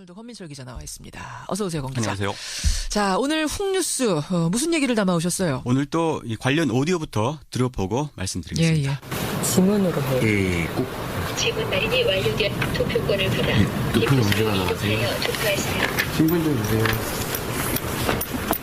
오늘도 권민철 기자 나와 있습니다. 어서 오세요, 권 기자. 안녕하세요. 자, 오늘 훅뉴스 무슨 얘기를 담아오셨어요? 오늘 또 이 관련 오디오부터 들어보고 말씀드리겠습니다. 예. 지문으로 해요. 꼭 지문 날인이 완료된 투표권을 받아 투표 문제가 나왔어요. 투표하세요. 신분 좀 주세요.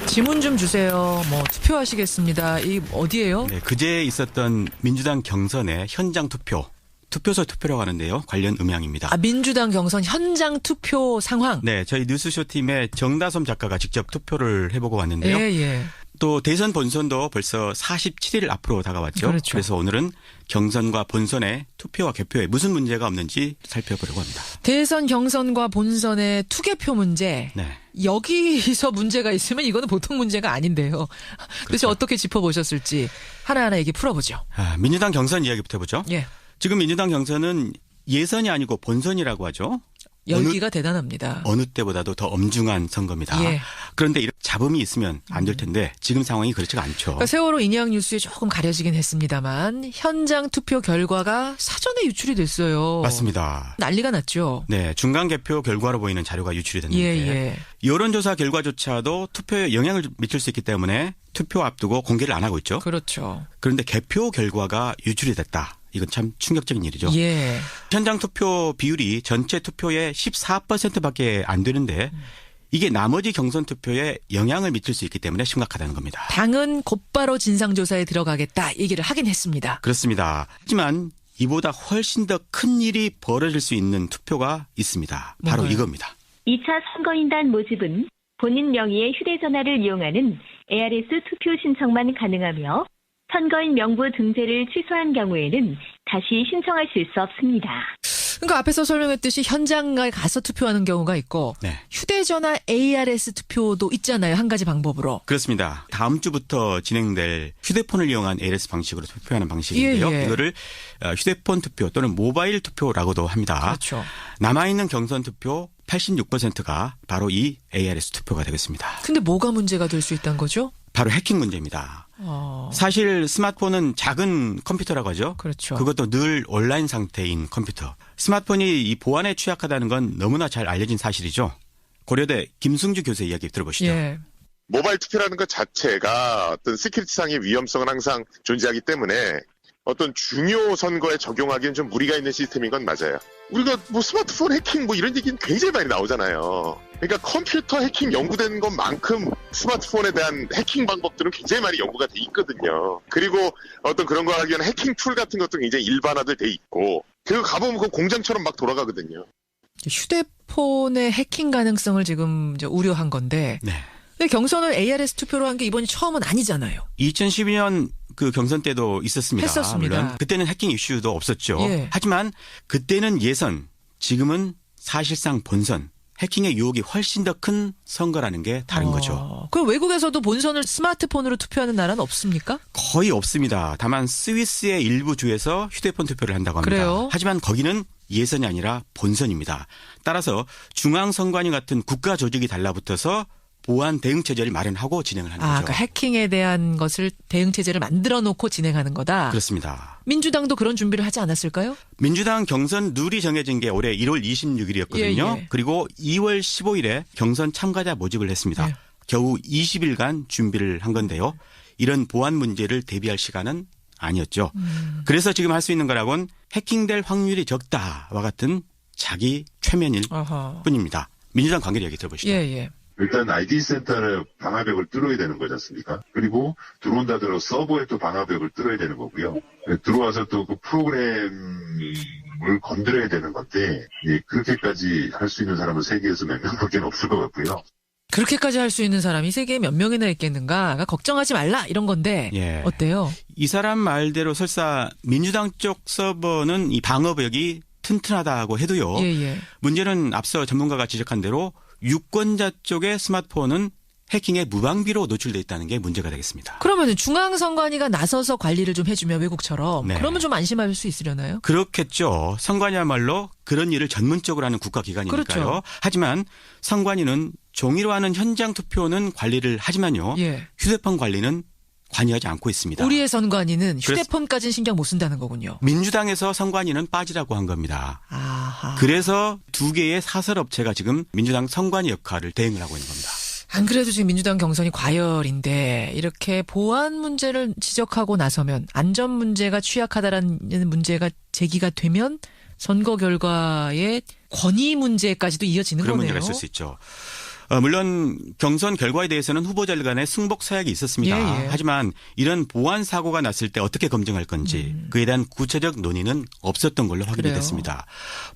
지문 좀 주세요. 뭐 투표하시겠습니다. 이 어디예요? 네, 그제 있었던 민주당 경선의 현장 투표소 투표라고 하는데요. 관련 음향입니다. 아, 민주당 경선 현장 투표 상황. 네, 저희 뉴스쇼 팀의 정다솜 작가가 직접 투표를 해보고 왔는데요. 예. 또 대선 본선도 벌써 47일 앞으로 다가왔죠. 그렇죠. 그래서 오늘은 경선과 본선의 투표와 개표에 무슨 문제가 없는지 살펴보려고 합니다. 대선 경선과 본선의 투개표 문제. 네. 여기서 문제가 있으면 이거는 보통 문제가 아닌데요. 도대체 그렇죠. 어떻게 짚어보셨을지 하나하나 얘기 풀어보죠. 민주당 경선 이야기부터 해보죠. 예. 지금 민주당 경선은 예선이 아니고 본선이라고 하죠. 열기가 대단합니다. 어느 때보다도 더 엄중한 선거입니다. 예. 그런데 이런 잡음이 있으면 안 될 텐데 지금 상황이 그렇지가 않죠. 그러니까 세월호 인양 뉴스에 조금 가려지긴 했습니다만 현장 투표 결과가 사전에 유출이 됐어요. 맞습니다. 난리가 났죠. 네, 중간 개표 결과로 보이는 자료가 유출이 됐는데 예. 여론조사 결과조차도 투표에 영향을 미칠 수 있기 때문에 투표 앞두고 공개를 안 하고 있죠. 그렇죠. 그런데 개표 결과가 유출이 됐다. 이건 참 충격적인 일이죠. 예. 현장 투표 비율이 전체 투표의 14%밖에 안 되는데 이게 나머지 경선 투표에 영향을 미칠 수 있기 때문에 심각하다는 겁니다. 당은 곧바로 진상조사에 들어가겠다 얘기를 하긴 했습니다. 그렇습니다. 하지만 이보다 훨씬 더 큰 일이 벌어질 수 있는 투표가 있습니다. 바로 뭔가요? 이겁니다. 2차 선거인단 모집은 본인 명의의 휴대전화를 이용하는 ARS 투표 신청만 가능하며 선거인 명부 등재를 취소한 경우에는 다시 신청하실 수 없습니다. 그러니까 앞에서 설명했듯이 현장에 가서 투표하는 경우가 있고 네. 휴대전화 ARS 투표도 있잖아요. 한 가지 방법으로. 그렇습니다. 다음 주부터 진행될 휴대폰을 이용한 ARS 방식으로 투표하는 방식인데요. 예. 이거를 휴대폰 투표 또는 모바일 투표라고도 합니다. 그렇죠. 남아있는 경선 투표 86%가 바로 이 ARS 투표가 되겠습니다. 근데 뭐가 문제가 될 수 있다는 거죠? 바로 해킹 문제입니다. 사실 스마트폰은 작은 컴퓨터라고 하죠. 그렇죠. 그것도 늘 온라인 상태인 컴퓨터. 스마트폰이 이 보안에 취약하다는 건 너무나 잘 알려진 사실이죠. 고려대 김승주 교수의 이야기 들어보시죠. 예. 모바일 투표라는 것 자체가 어떤 시큐리티상의 위험성은 항상 존재하기 때문에 어떤 중요 선거에 적용하기엔 좀 무리가 있는 시스템인 건 맞아요. 우리가 뭐 스마트폰 해킹 뭐 이런 얘기는 굉장히 많이 나오잖아요. 그러니까 컴퓨터 해킹 연구된 것만큼 스마트폰에 대한 해킹 방법들은 굉장히 많이 연구가 돼 있거든요. 그리고 어떤 그런 거 하기 위한 해킹 툴 같은 것도 굉장히 일반화돼 있고 그리고 가보면 그 공장처럼 막 돌아가거든요. 휴대폰의 해킹 가능성을 지금 이제 우려한 건데 네. 근데 경선을 ARS 투표로 한 게 이번이 처음은 아니잖아요. 2012년 그 경선 때도 있었습니다. 했었습니다. 물론 그때는 해킹 이슈도 없었죠. 예. 하지만 그때는 예선, 지금은 사실상 본선. 해킹의 유혹이 훨씬 더 큰 선거라는 게 다른 거죠. 그럼 외국에서도 본선을 스마트폰으로 투표하는 나라는 없습니까? 거의 없습니다. 다만 스위스의 일부 주에서 휴대폰 투표를 한다고 합니다. 그래요? 하지만 거기는 예선이 아니라 본선입니다. 따라서 중앙선관위 같은 국가 조직이 달라붙어서 보안 대응 체제를 마련하고 진행을 하는 거죠. 그러니까 해킹에 대한 것을 대응 체제를 만들어 놓고 진행하는 거다. 그렇습니다. 민주당도 그런 준비를 하지 않았을까요? 민주당 경선 룰이 정해진 게 올해 1월 26일이었거든요. 예. 그리고 2월 15일에 경선 참가자 모집을 했습니다. 예. 겨우 20일간 준비를 한 건데요. 이런 보안 문제를 대비할 시간은 아니었죠. 그래서 지금 할 수 있는 거라곤 해킹될 확률이 적다와 같은 자기 최면일 어허. 뿐입니다. 민주당 관계 얘기 들어보시죠. 예. 일단 ID 센터를 방화벽을 뚫어야 되는 거지 않습니까? 그리고 들어온다 들어 서버에 또 방화벽을 뚫어야 되는 거고요. 들어와서 또 그 프로그램을 건드려야 되는 건데 그렇게까지 할 수 있는 사람은 세계에서 몇 명밖에 없을 것 같고요. 그렇게까지 할 수 있는 사람이 세계에 몇 명이나 있겠는가? 그러니까 걱정하지 말라 이런 건데 예. 어때요? 이 사람 말대로 설사 민주당 쪽 서버는 이 방어벽이 튼튼하다고 해도요. 예. 문제는 앞서 전문가가 지적한 대로 유권자 쪽의 스마트폰은 해킹에 무방비로 노출돼 있다는 게 문제가 되겠습니다. 그러면 중앙선관위가 나서서 관리를 좀 해주면 외국처럼 네. 그러면 좀 안심할 수 있으려나요? 그렇겠죠. 선관위야말로 그런 일을 전문적으로 하는 국가기관이니까요. 그렇죠. 하지만 선관위는 종이로 하는 현장 투표는 관리를 하지만요. 예. 휴대폰 관리는 관여하지 않고 있습니다. 우리의 선관위는 휴대폰까지는 신경 못 쓴다는 거군요. 민주당에서 선관위는 빠지라고 한 겁니다. 아하. 그래서 두 개의 사설업체가 지금 민주당 선관위 역할을 대행을 하고 있는 겁니다. 안 그래도 지금 민주당 경선이 과열인데 이렇게 보안 문제를 지적하고 나서면 안전 문제가 취약하다라는 문제가 제기가 되면 선거 결과의 권위 문제까지도 이어지는 그런 거네요. 문제가 있을 수 있죠. 물론 경선 결과에 대해서는 후보자들 간에 승복 사약이 있었습니다. 예, 예. 하지만 이런 보안 사고가 났을 때 어떻게 검증할 건지 그에 대한 구체적 논의는 없었던 걸로 확인이 그래요. 됐습니다.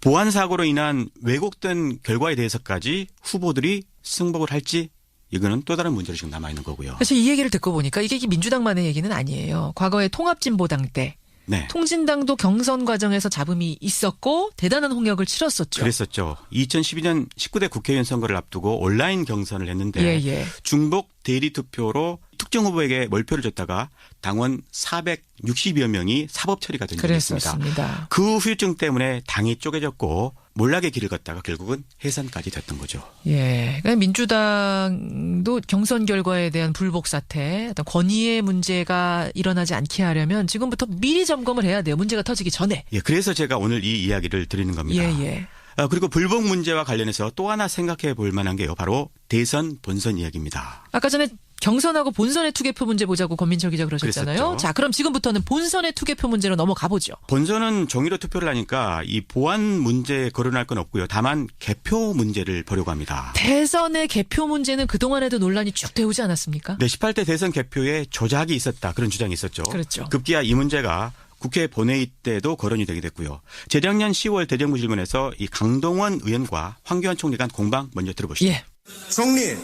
보안 사고로 인한 왜곡된 결과에 대해서까지 후보들이 승복을 할지 이거는 또 다른 문제로 지금 남아있는 거고요. 사실 이 얘기를 듣고 보니까 이게 민주당만의 얘기는 아니에요. 과거에 통합진보당 때 네. 통진당도 경선 과정에서 잡음이 있었고 대단한 홍역을 치렀었죠. 그랬었죠. 2012년 19대 국회의원 선거를 앞두고 온라인 경선을 했는데 예. 중복 대리 투표로 특정 후보에게 몰표를 줬다가 당원 460여 명이 사법 처리가 된 적이 있습니다. 그랬었습니다. 그 후유증 때문에 당이 쪼개졌고 몰락의 길을 걷다가 결국은 해산까지 됐던 거죠. 예. 그러니까 민주당도 경선 결과에 대한 불복 사태, 어떤 권위의 문제가 일어나지 않게 하려면 지금부터 미리 점검을 해야 돼요. 문제가 터지기 전에. 예, 그래서 제가 오늘 이 이야기를 드리는 겁니다. 예. 그리고 불복 문제와 관련해서 또 하나 생각해 볼 만한 게요. 바로 대선 본선 이야기입니다. 아까 전에 경선하고 본선의 투개표 문제 보자고 권민철 기자 그러셨잖아요. 그랬었죠. 자, 그럼 지금부터는 본선의 투개표 문제로 넘어가 보죠. 본선은 종이로 투표를 하니까 이 보안 문제에 거론할 건 없고요. 다만 개표 문제를 보려고 합니다. 대선의 개표 문제는 그동안에도 논란이 쭉 되오지 않았습니까? 네, 18대 대선 개표에 조작이 있었다. 그런 주장이 있었죠. 그렇죠. 급기야 이 문제가 국회 본회의 때도 거론이 되게 됐고요. 재작년 10월 대정부 질문에서 이 강동원 의원과 황교안 총리 간 공방 먼저 들어보시죠. 예. 총리,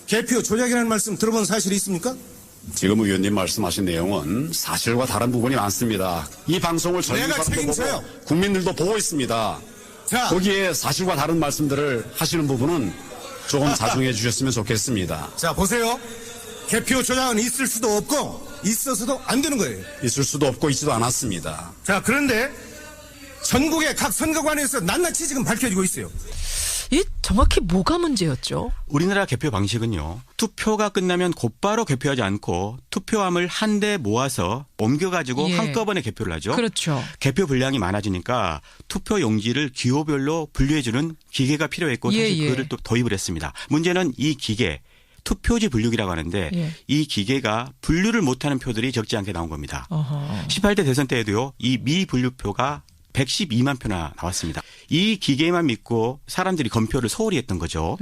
개표 조작이라는 말씀 들어본 사실이 있습니까? 지금 의원님 말씀하신 내용은 사실과 다른 부분이 많습니다. 이 방송을 전 내가 사람도 책임져요. 보고 국민들도 보고 있습니다. 자, 거기에 사실과 다른 말씀들을 하시는 부분은 조금 자중해 주셨으면 좋겠습니다. 자 보세요. 개표 조작은 있을 수도 없고 있어서도 안 되는 거예요. 있을 수도 없고 있지도 않았습니다. 자, 그런데 전국의 각 선거관에서 낱낱이 지금 밝혀지고 있어요. 이 정확히 뭐가 문제였죠? 우리나라 개표 방식은요. 투표가 끝나면 곧바로 개표하지 않고 투표함을 한 대 모아서 옮겨가지고 예. 한꺼번에 개표를 하죠. 그렇죠. 개표 분량이 많아지니까 투표 용지를 기호별로 분류해주는 기계가 필요했고 사실 예. 그거를 또 도입을 했습니다. 문제는 이 기계. 투표지 분류기라고 하는데 예. 이 기계가 분류를 못하는 표들이 적지 않게 나온 겁니다. 어허. 18대 대선 때에도요. 이 미분류표가 112만 표나 나왔습니다. 이 기계만 믿고 사람들이 검표를 소홀히 했던 거죠.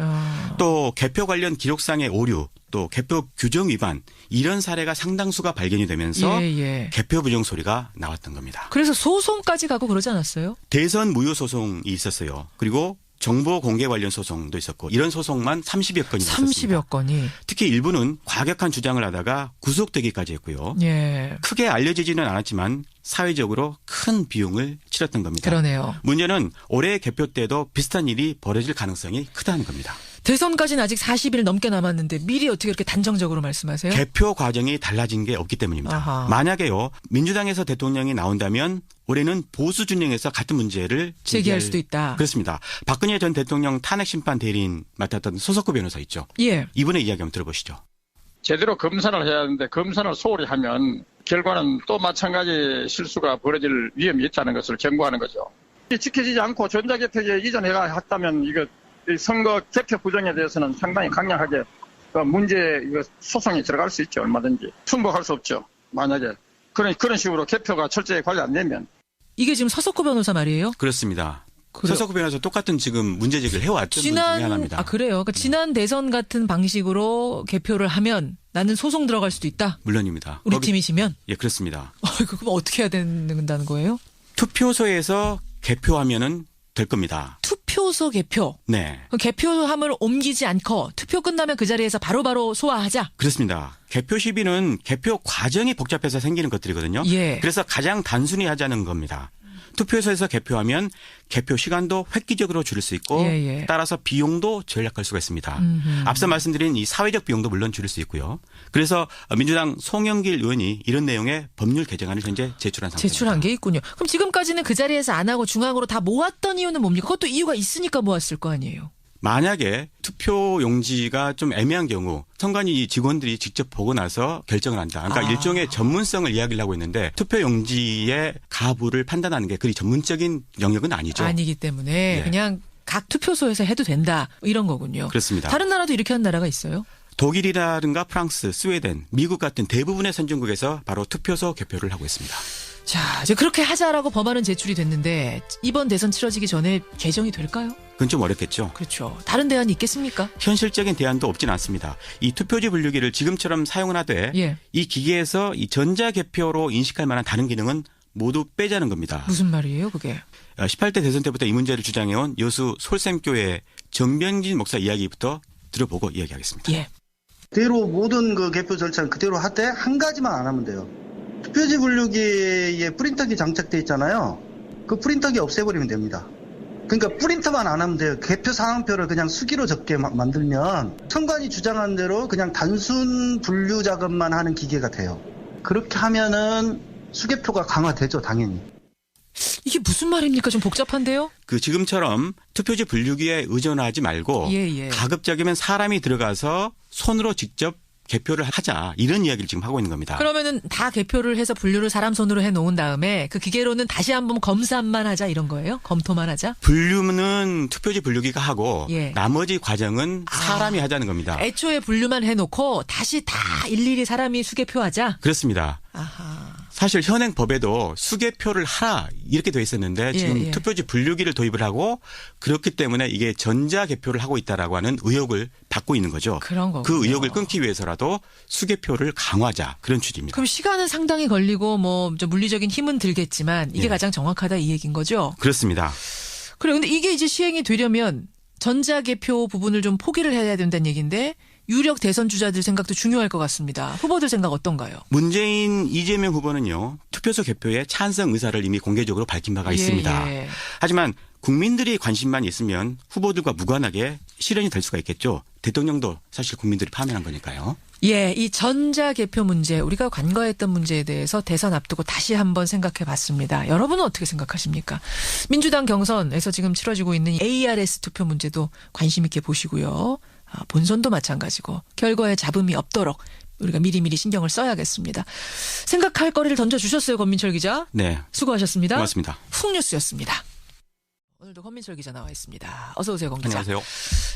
또 개표 관련 기록상의 오류, 또 개표 규정 위반 이런 사례가 상당수가 발견이 되면서 예. 개표 부정 소리가 나왔던 겁니다. 그래서 소송까지 가고 그러지 않았어요? 대선 무효 소송이 있었어요. 그리고 정보 공개 관련 소송도 있었고 이런 소송만 30여 건이 있었습니다. 30여 건이. 특히 일부는 과격한 주장을 하다가 구속되기까지 했고요. 예. 크게 알려지지는 않았지만 사회적으로 큰 비용을 치렀던 겁니다. 그러네요. 문제는 올해 개표 때도 비슷한 일이 벌어질 가능성이 크다는 겁니다. 대선까지는 아직 40일 넘게 남았는데 미리 어떻게 이렇게 단정적으로 말씀하세요? 개표 과정이 달라진 게 없기 때문입니다. 아하. 만약에요. 민주당에서 대통령이 나온다면 올해는 보수 진영에서 같은 문제를 제기할 수도 있다. 그렇습니다. 박근혜 전 대통령 탄핵 심판 대리인 맡았던 소석구 변호사 있죠. 예. 이분의 이야기 한번 들어보시죠. 제대로 검사를 해야 하는데 검사를 소홀히 하면 결과는 또 마찬가지 실수가 벌어질 위험이 있다는 것을 경고하는 거죠. 지켜지지 않고 전자개표제 이전해가 했다면 이거 선거 개표 부정에 대해서는 상당히 강력하게 문제 소송이 들어갈 수 있죠. 얼마든지. 승복할 수 없죠. 만약에. 그런 식으로 개표가 철저히 관리 안 되면. 이게 지금 서석구 변호사 말이에요? 그렇습니다. 그래요? 서석구 변호사 똑같은 지금 문제 제기를 해왔던 분 중에 하나입니다. 그래요? 그러니까 지난 대선 같은 방식으로 개표를 하면 나는 소송 들어갈 수도 있다? 물론입니다. 우리 팀이시면? 예, 그렇습니다. 그럼 어떻게 해야 된다는 거예요? 투표소에서 개표하면은 될 겁니다. 투표소 개표. 네. 그럼 개표함을 옮기지 않고 투표 끝나면 그 자리에서 바로바로 소화하자. 그렇습니다. 개표 시비는 개표 과정이 복잡해서 생기는 것들이거든요. 예. 그래서 가장 단순히 하자는 겁니다. 투표소에서 개표하면 개표 시간도 획기적으로 줄일 수 있고 예. 따라서 비용도 절약할 수가 있습니다. 앞서 말씀드린 이 사회적 비용도 물론 줄일 수 있고요. 그래서 민주당 송영길 의원이 이런 내용의 법률 개정안을 현재 제출한 상태입니다. 제출한 게 있군요. 그럼 지금까지는 그 자리에서 안 하고 중앙으로 다 모았던 이유는 뭡니까? 그것도 이유가 있으니까 모았을 거 아니에요. 만약에 투표 용지가 좀 애매한 경우 선관위 직원들이 직접 보고 나서 결정을 한다. 그러니까 일종의 전문성을 이야기를 하고 있는데 투표 용지의 가부를 판단하는 게 그리 전문적인 영역은 아니죠. 아니기 때문에 네. 그냥 각 투표소에서 해도 된다 이런 거군요. 그렇습니다. 다른 나라도 이렇게 한 나라가 있어요? 독일이라든가 프랑스, 스웨덴, 미국 같은 대부분의 선진국에서 바로 투표소 개표를 하고 있습니다. 자, 이제 그렇게 하자라고 법안은 제출이 됐는데 이번 대선 치러지기 전에 개정이 될까요? 그건 좀 어렵겠죠. 그렇죠. 다른 대안이 있겠습니까? 현실적인 대안도 없진 않습니다. 이 투표지 분류기를 지금처럼 사용을 하되 예. 이 기계에서 이 전자개표로 인식할 만한 다른 기능은 모두 빼자는 겁니다. 무슨 말이에요, 그게? 18대 대선 때부터 이 문제를 주장해온 여수 솔샘교회 정병진 목사 이야기부터 들어보고 이야기하겠습니다. 예. 그대로 모든 그 개표 절차는 그대로 하되 한 가지만 안 하면 돼요. 투표지 분류기에 프린터기 장착돼 있잖아요. 그 프린터기 없애버리면 됩니다. 그러니까 프린터만 안 하면 돼요. 개표 상황표를 그냥 수기로 적게 만들면 선관위 주장한 대로 그냥 단순 분류 작업만 하는 기계가 돼요. 그렇게 하면은 수개표가 강화되죠, 당연히. 이게 무슨 말입니까? 좀 복잡한데요? 그 지금처럼 투표지 분류기에 의존하지 말고 예. 가급적이면 사람이 들어가서 손으로 직접 개표를 하자 이런 이야기를 지금 하고 있는 겁니다. 그러면은 다 개표를 해서 분류를 사람 손으로 해놓은 다음에 그 기계로는 다시 한번 검사만 하자 이런 거예요? 검토만 하자? 분류는 투표지 분류기가 하고 예. 나머지 과정은 사람이 하자는 겁니다. 애초에 분류만 해놓고 다시 다 일일이 사람이 수개표하자? 그렇습니다. 아하. 사실 현행 법에도 수개표를 하라 이렇게 돼 있었는데 지금 예. 투표지 분류기를 도입을 하고 그렇기 때문에 이게 전자개표를 하고 있다라고 하는 의혹을 받고 있는 거죠. 그런 거군요. 그 의혹을 끊기 위해서라도 수개표를 강화하자 그런 취지입니다. 그럼 시간은 상당히 걸리고 뭐 좀 물리적인 힘은 들겠지만 이게 예. 가장 정확하다 이 얘기인 거죠? 그렇습니다. 그래 근데 이게 이제 시행이 되려면 전자개표 부분을 좀 포기를 해야 된다는 얘기인데 유력 대선 주자들 생각도 중요할 것 같습니다. 후보들 생각 어떤가요? 문재인 이재명 후보는요. 투표소 개표에 찬성 의사를 이미 공개적으로 밝힌 바가 있습니다. 예. 하지만 국민들이 관심만 있으면 후보들과 무관하게 실현이 될 수가 있겠죠. 대통령도 사실 국민들이 파면한 거니까요. 예, 이 전자개표 문제 우리가 관과했던 문제에 대해서 대선 앞두고 다시 한번 생각해 봤습니다. 여러분은 어떻게 생각하십니까? 민주당 경선에서 지금 치러지고 있는 ARS 투표 문제도 관심 있게 보시고요. 본선도 마찬가지고 결과에 잡음이 없도록 우리가 미리미리 신경을 써야겠습니다. 생각할 거리를 던져주셨어요. 권민철 기자. 네. 수고하셨습니다. 고맙습니다. 훅뉴스였습니다. 오늘도 권민철 기자 나와 있습니다. 어서 오세요, 권 기자. 안녕하세요.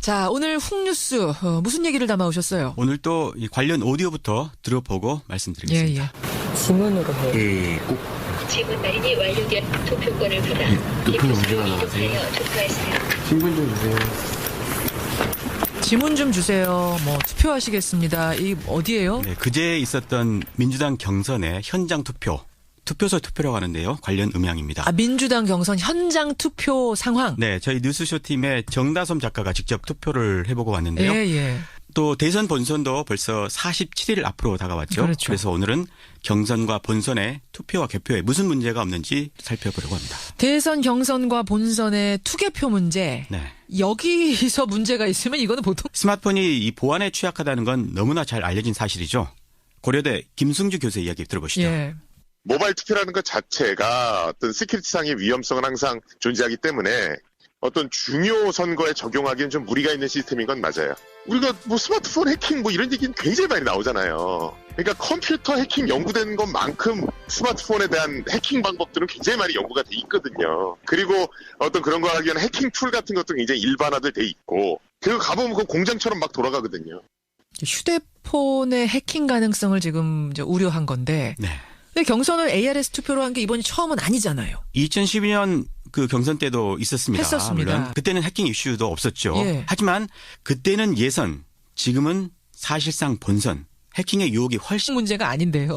자, 오늘 훅뉴스 무슨 얘기를 담아오셨어요? 오늘 또 이 관련 오디오부터 들어보고 말씀드리겠습니다. 예. 지문으로 해요. 지문 날인이 완료된 투표권을 받아 투표 문제가 나와서요. 투표하세요. 신분 좀 주세요. 지문 좀 주세요. 뭐 투표하시겠습니다. 이 어디예요? 네, 그제 있었던 민주당 경선의 현장 투표, 투표소 투표라고 하는데요. 관련 음향입니다. 민주당 경선 현장 투표 상황. 네, 저희 뉴스쇼 팀의 정다솜 작가가 직접 투표를 해보고 왔는데요. 예. 또 대선 본선도 벌써 47일 앞으로 다가왔죠. 그렇죠. 그래서 오늘은 경선과 본선의 투표와 개표에 무슨 문제가 없는지 살펴보려고 합니다. 대선 경선과 본선의 투개표 문제. 네. 여기서 문제가 있으면 이거는 보통 스마트폰이 이 보안에 취약하다는 건 너무나 잘 알려진 사실이죠. 고려대 김승주 교수 이야기 들어보시죠. 예. 모바일 투표라는 것 자체가 어떤 시큐리티상의 위험성은 항상 존재하기 때문에 어떤 중요 선거에 적용하기엔 좀 무리가 있는 시스템인 건 맞아요. 우리가 뭐 스마트폰 해킹 뭐 이런 얘기는 굉장히 많이 나오잖아요. 그러니까 컴퓨터 해킹 연구된 것만큼 스마트폰에 대한 해킹 방법들은 굉장히 많이 연구가 돼 있거든요. 그리고 어떤 그런 거 하기 위한 해킹 툴 같은 것도 굉장히 일반화돼 있고 그리고 가보면 그 공장처럼 막 돌아가거든요. 휴대폰의 해킹 가능성을 지금 이제 우려한 건데. 네. 근데 경선을 ARS 투표로 한 게 이번이 처음은 아니잖아요. 2012년 그 경선 때도 있었습니다. 했었습니다. 물론 그때는 해킹 이슈도 없었죠. 예. 하지만 그때는 예선, 지금은 사실상 본선, 해킹의 유혹이 훨씬 문제가 아닌데요.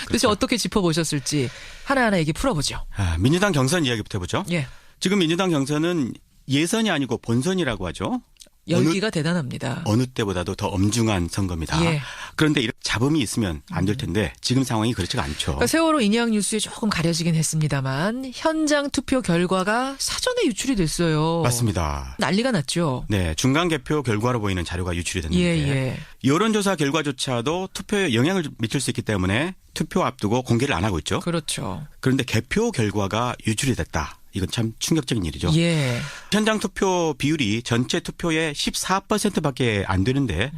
도대체 그렇죠. 어떻게 짚어보셨을지 하나하나 얘기 풀어보죠. 민주당 경선 이야기부터 해보죠. 예. 지금 민주당 경선은 예선이 아니고 본선이라고 하죠. 열기가 대단합니다. 어느 때보다도 더 엄중한 선거입니다. 예. 그런데 이런 잡음이 있으면 안 될 텐데 지금 상황이 그렇지가 않죠. 그러니까 세월호 인양 뉴스에 조금 가려지긴 했습니다만 현장 투표 결과가 사전에 유출이 됐어요. 맞습니다. 난리가 났죠. 네, 중간 개표 결과로 보이는 자료가 유출이 됐는데 예. 여론조사 결과조차도 투표에 영향을 미칠 수 있기 때문에 투표 앞두고 공개를 안 하고 있죠. 그렇죠. 그런데 개표 결과가 유출이 됐다. 이건 참 충격적인 일이죠. 예. 현장 투표 비율이 전체 투표의 14%밖에 안 되는데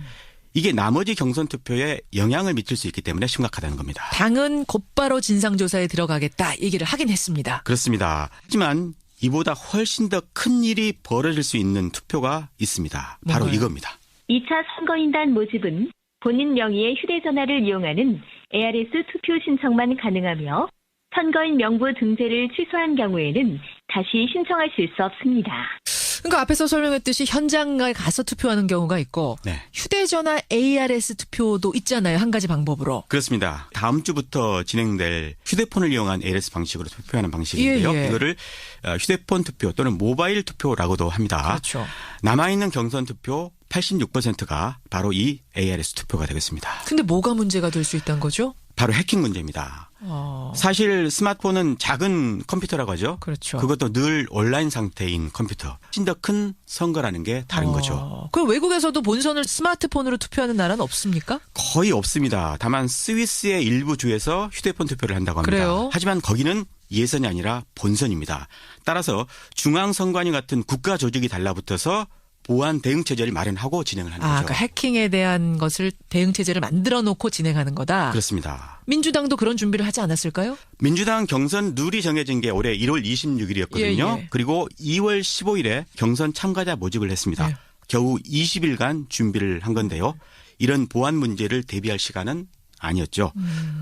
이게 나머지 경선 투표에 영향을 미칠 수 있기 때문에 심각하다는 겁니다. 당은 곧바로 진상조사에 들어가겠다 얘기를 하긴 했습니다. 그렇습니다. 하지만 이보다 훨씬 더 큰 일이 벌어질 수 있는 투표가 있습니다. 바로 뭔가요? 이겁니다. 2차 선거인단 모집은 본인 명의의 휴대전화를 이용하는 ARS 투표 신청만 가능하며 선거인 명부 등재를 취소한 경우에는 다시 신청하실 수 없습니다. 그러니까 앞에서 설명했듯이 현장에 가서 투표하는 경우가 있고 네. 휴대전화 ARS 투표도 있잖아요. 한 가지 방법으로. 그렇습니다. 다음 주부터 진행될 휴대폰을 이용한 ARS 방식으로 투표하는 방식인데요. 예, 예. 이거를 휴대폰 투표 또는 모바일 투표라고도 합니다. 그렇죠. 남아있는 경선 투표 86%가 바로 이 ARS 투표가 되겠습니다. 근데 뭐가 문제가 될 수 있다는 거죠? 바로 해킹 문제입니다. 사실 스마트폰은 작은 컴퓨터라고 하죠. 그렇죠. 그것도 늘 온라인 상태인 컴퓨터. 훨씬 더 큰 선거라는 게 다른 거죠. 그럼 외국에서도 본선을 스마트폰으로 투표하는 나라는 없습니까? 거의 없습니다. 다만 스위스의 일부 주에서 휴대폰 투표를 한다고 합니다. 그래요? 하지만 거기는 예선이 아니라 본선입니다. 따라서 중앙선관위 같은 국가 조직이 달라붙어서 보안 대응 체제를 마련하고 진행을 하는 거죠. 그러니까 해킹에 대한 것을 대응 체제를 만들어 놓고 진행하는 거다. 그렇습니다. 민주당도 그런 준비를 하지 않았을까요? 민주당 경선 룰이 정해진 게 올해 1월 26일이었거든요. 예, 예. 그리고 2월 15일에 경선 참가자 모집을 했습니다. 예. 겨우 20일간 준비를 한 건데요. 이런 보안 문제를 대비할 시간은 아니었죠.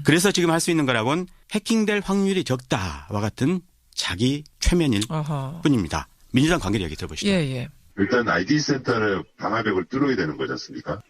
그래서 지금 할 수 있는 거라곤 해킹될 확률이 적다와 같은 자기 최면일 아하. 뿐입니다. 민주당 관계자 얘기 들어보시죠. 예. 일단 ID 센터를 방화벽을 뚫어야 되는 거지 않습니까?